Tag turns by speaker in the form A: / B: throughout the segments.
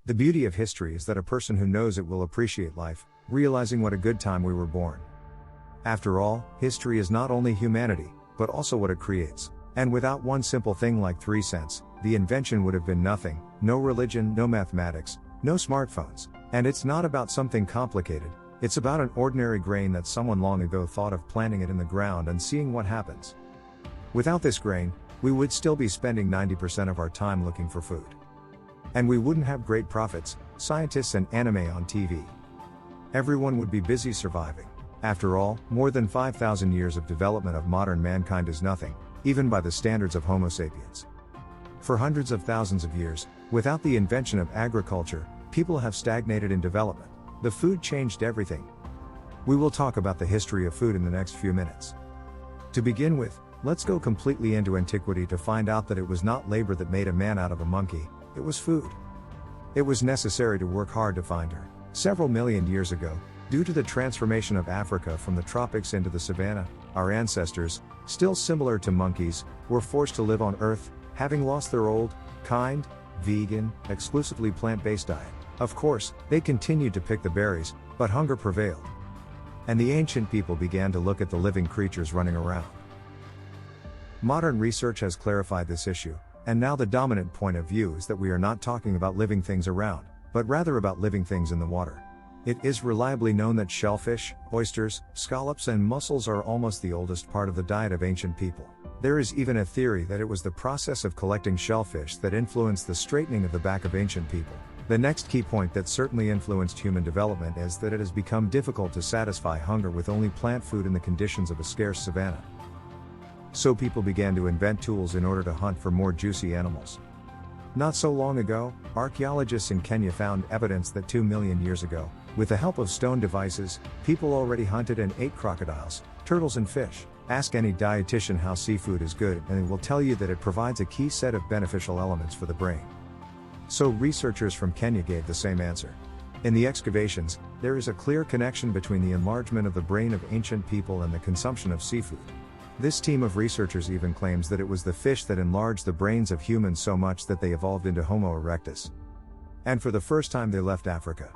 A: The beauty of history is that a person who knows it will appreciate life, realizing what a good time we were born. After all, history is not only humanity, but also what it creates. And without one simple thing like 3 cents, the invention would have been nothing, no religion, no mathematics, no smartphones. And it's not about something complicated, it's about an ordinary grain that someone long ago thought of planting it in the ground and seeing what happens. Without this grain, we would still be spending 90% of our time looking for food. And we wouldn't have great prophets, scientists and anime on TV. Everyone would be busy surviving. After all, more than 5,000 years of development of modern mankind is nothing, even by the standards of Homo sapiens. For hundreds of thousands of years, without the invention of agriculture, people have stagnated in development. The food changed everything. We will talk about the history of food in the next few minutes. To begin with, let's go completely into antiquity to find out that it was not labor that made a man out of a monkey, it was food. It was necessary to work hard to find her. Several million years ago, due to the transformation of Africa from the tropics into the savanna, our ancestors, still similar to monkeys, were forced to live on Earth, having lost their old, kind, vegan, exclusively plant-based diet. Of course, they continued to pick the berries, but hunger prevailed. And the ancient people began to look at the living creatures running around. Modern research has clarified this issue, and now the dominant point of view is that we are not talking about living things around, but rather about living things in the water. It is reliably known that shellfish, oysters, scallops and mussels are almost the oldest part of the diet of ancient people. There is even a theory that it was the process of collecting shellfish that influenced the straightening of the back of ancient people. The next key point that certainly influenced human development is that it has become difficult to satisfy hunger with only plant food in the conditions of a scarce savanna. So people began to invent tools in order to hunt for more juicy animals. Not so long ago, archaeologists in Kenya found evidence that 2 million years ago, with the help of stone devices, people already hunted and ate crocodiles, turtles and fish. Ask any dietitian how seafood is good and they will tell you that it provides a key set of beneficial elements for the brain. So researchers from Kenya gave the same answer. In the excavations, there is a clear connection between the enlargement of the brain of ancient people and the consumption of seafood. This team of researchers even claims that it was the fish that enlarged the brains of humans so much that they evolved into Homo erectus. And for the first time they left Africa.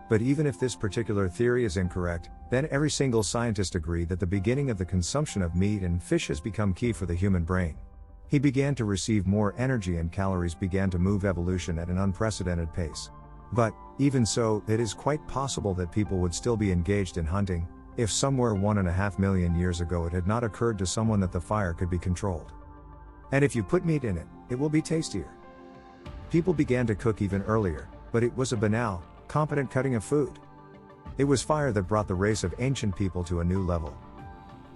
A: But even if this particular theory is incorrect, then every single scientist agreed that the beginning of the consumption of meat and fish has become key for the human brain. He began to receive more energy and calories began to move evolution at an unprecedented pace. But, even so, it is quite possible that people would still be engaged in hunting, if somewhere 1.5 million years ago it had not occurred to someone that the fire could be controlled. And if you put meat in it, it will be tastier. People began to cook even earlier, but it was a banal, competent cutting of food. It was fire that brought the race of ancient people to a new level.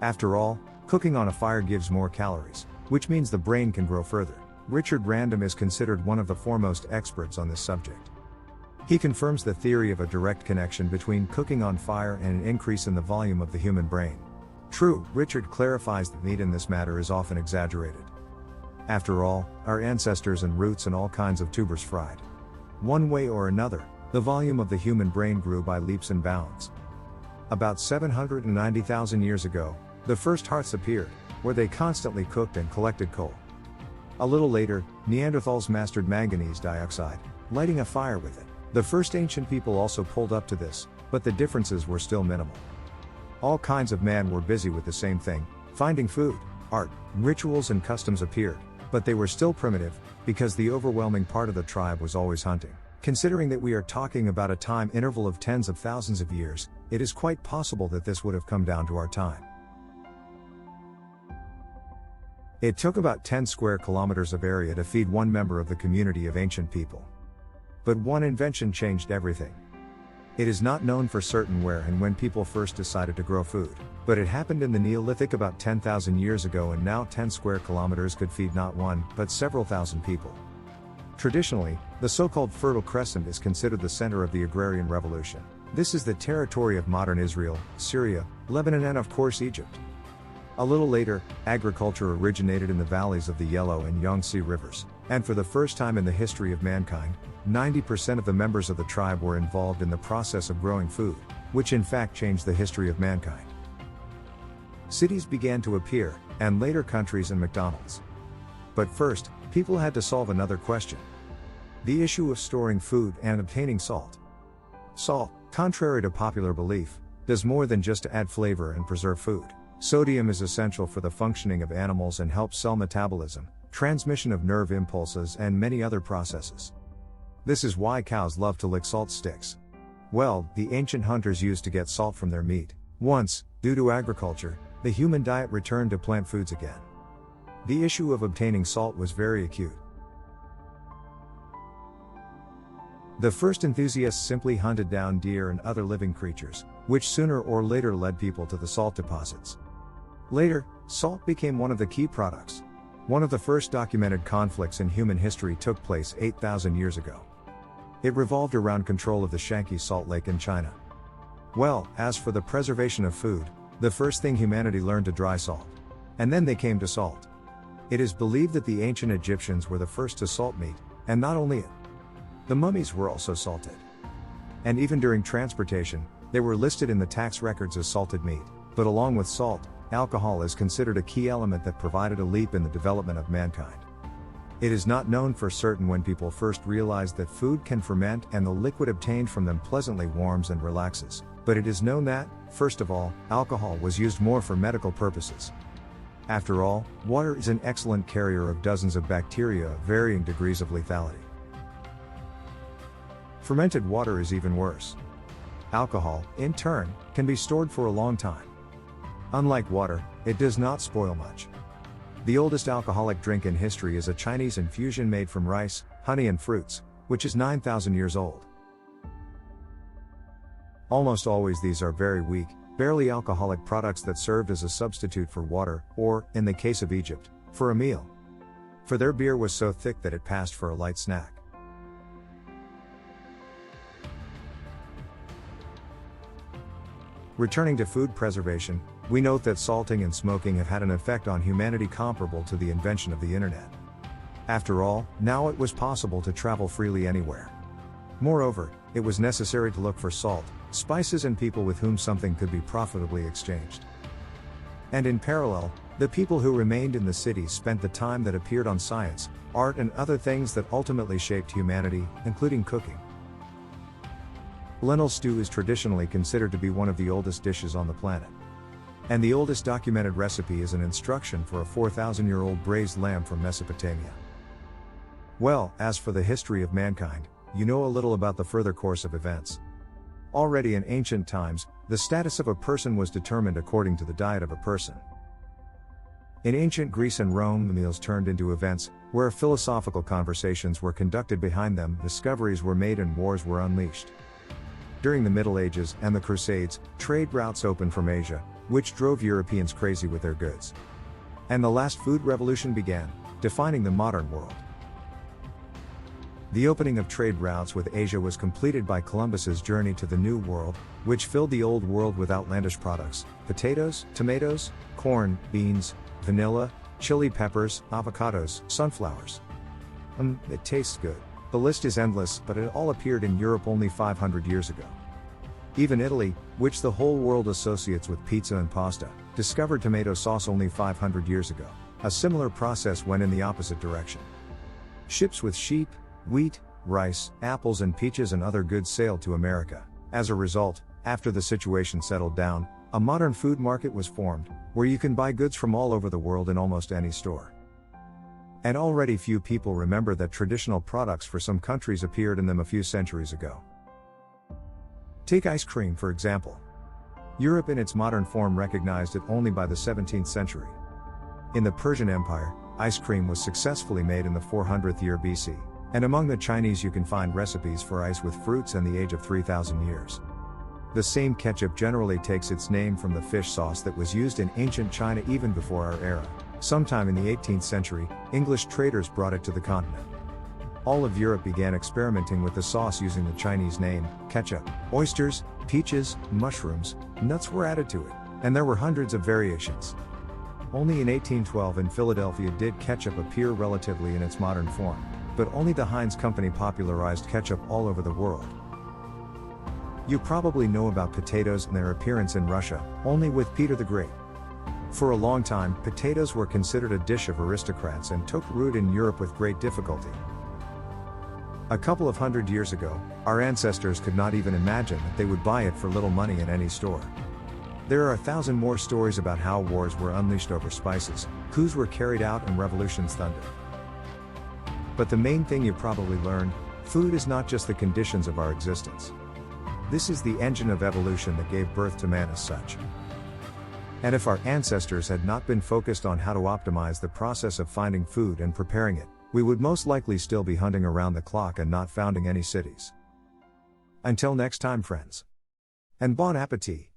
A: After all, cooking on a fire gives more calories, which means the brain can grow further. Richard Random is considered one of the foremost experts on this subject. He confirms the theory of a direct connection between cooking on fire and an increase in the volume of the human brain. True, Richard clarifies that meat in this matter is often exaggerated. After all, our ancestors and roots and all kinds of tubers fried. One way or another, the volume of the human brain grew by leaps and bounds. About 790,000 years ago, the first hearths appeared, where they constantly cooked and collected coal. A little later, Neanderthals mastered manganese dioxide, lighting a fire with it. The first ancient people also pulled up to this, but the differences were still minimal. All kinds of men were busy with the same thing, finding food. Art, rituals and customs appeared, but they were still primitive, because the overwhelming part of the tribe was always hunting. Considering that we are talking about a time interval of tens of thousands of years, it is quite possible that this would have come down to our time. It took about 10 square kilometers of area to feed one member of the community of ancient people. But one invention changed everything. It is not known for certain where and when people first decided to grow food, but it happened in the Neolithic about 10,000 years ago, and now 10 square kilometers could feed not one, but several thousand people. Traditionally, the so-called Fertile Crescent is considered the center of the agrarian revolution. This is the territory of modern Israel, Syria, Lebanon and of course Egypt. A little later, agriculture originated in the valleys of the Yellow and Yangtze rivers, and for the first time in the history of mankind, 90% of the members of the tribe were involved in the process of growing food, which in fact changed the history of mankind. Cities began to appear, and later countries and McDonald's. But first, people had to solve another question. The issue of storing food and obtaining salt. Salt, contrary to popular belief, does more than just add flavor and preserve food. Sodium is essential for the functioning of animals and helps cell metabolism, transmission of nerve impulses, and many other processes. This is why cows love to lick salt sticks. Well, the ancient hunters used to get salt from their meat. Once, due to agriculture, the human diet returned to plant foods again. The issue of obtaining salt was very acute. The first enthusiasts simply hunted down deer and other living creatures, which sooner or later led people to the salt deposits. Later, salt became one of the key products. One of the first documented conflicts in human history took place 8,000 years ago. It revolved around control of the Shanxi Salt Lake in China. Well, as for the preservation of food, the first thing humanity learned to dry salt. And then they came to salt. It is believed that the ancient Egyptians were the first to salt meat, and not only it. The mummies were also salted. And even during transportation, they were listed in the tax records as salted meat. But along with salt, alcohol is considered a key element that provided a leap in the development of mankind. It is not known for certain when people first realized that food can ferment and the liquid obtained from them pleasantly warms and relaxes, but it is known that, first of all, alcohol was used more for medical purposes. After all, water is an excellent carrier of dozens of bacteria of varying degrees of lethality. Fermented water is even worse. Alcohol, in turn, can be stored for a long time. Unlike water, it does not spoil much. The oldest alcoholic drink in history is a Chinese infusion made from rice, honey and fruits, which is 9,000 years old. Almost always these are very weak, barely alcoholic products that served as a substitute for water, or, in the case of Egypt, for a meal. For their beer was so thick that it passed for a light snack. Returning to food preservation, we note that salting and smoking have had an effect on humanity comparable to the invention of the internet. After all, now it was possible to travel freely anywhere. Moreover, it was necessary to look for salt, spices and people with whom something could be profitably exchanged. And in parallel, the people who remained in the cities spent the time that appeared on science, art and other things that ultimately shaped humanity, including cooking. Lentil stew is traditionally considered to be one of the oldest dishes on the planet. And the oldest documented recipe is an instruction for a 4,000-year-old braised lamb from Mesopotamia. Well, as for the history of mankind, you know a little about the further course of events. Already in ancient times, the status of a person was determined according to the diet of a person. In ancient Greece and Rome, the meals turned into events, where philosophical conversations were conducted behind them, discoveries were made and wars were unleashed. During the Middle Ages and the Crusades, trade routes opened from Asia, which drove Europeans crazy with their goods. And the last food revolution began, defining the modern world. The opening of trade routes with Asia was completed by Columbus's journey to the New World, which filled the Old World with outlandish products: potatoes, tomatoes, corn, beans, vanilla, chili peppers, avocados, sunflowers. It tastes good. The list is endless, but it all appeared in Europe only 500 years ago. Even Italy, which the whole world associates with pizza and pasta, discovered tomato sauce only 500 years ago. A similar process went in the opposite direction. Ships with sheep, wheat, rice, apples and peaches and other goods sailed to America. As a result, after the situation settled down, a modern food market was formed, where you can buy goods from all over the world in almost any store. And already few people remember that traditional products for some countries appeared in them a few centuries ago. Take ice cream for example. Europe in its modern form recognized it only by the 17th century. In the Persian Empire, ice cream was successfully made in the 400th year BC, and among the Chinese you can find recipes for ice with fruits and the age of 3,000 years. The same ketchup generally takes its name from the fish sauce that was used in ancient China even before our era. Sometime in the 18th century, English traders brought it to the continent. All of Europe began experimenting with the sauce using the Chinese name, ketchup. Oysters, peaches, mushrooms, nuts were added to it, and there were hundreds of variations. Only in 1812 in Philadelphia did ketchup appear relatively in its modern form, but only the Heinz company popularized ketchup all over the world. You probably know about potatoes and their appearance in Russia, only with Peter the Great. For a long time, potatoes were considered a dish of aristocrats and took root in Europe with great difficulty. A couple of hundred years ago, our ancestors could not even imagine that they would buy it for little money in any store. There are 1,000 more stories about how wars were unleashed over spices, coups were carried out, and revolutions thundered. But the main thing you probably learned: food is not just the conditions of our existence. This is the engine of evolution that gave birth to man as such. And if our ancestors had not been focused on how to optimize the process of finding food and preparing it, we would most likely still be hunting around the clock and not founding any cities. Until next time, friends. And bon appetit!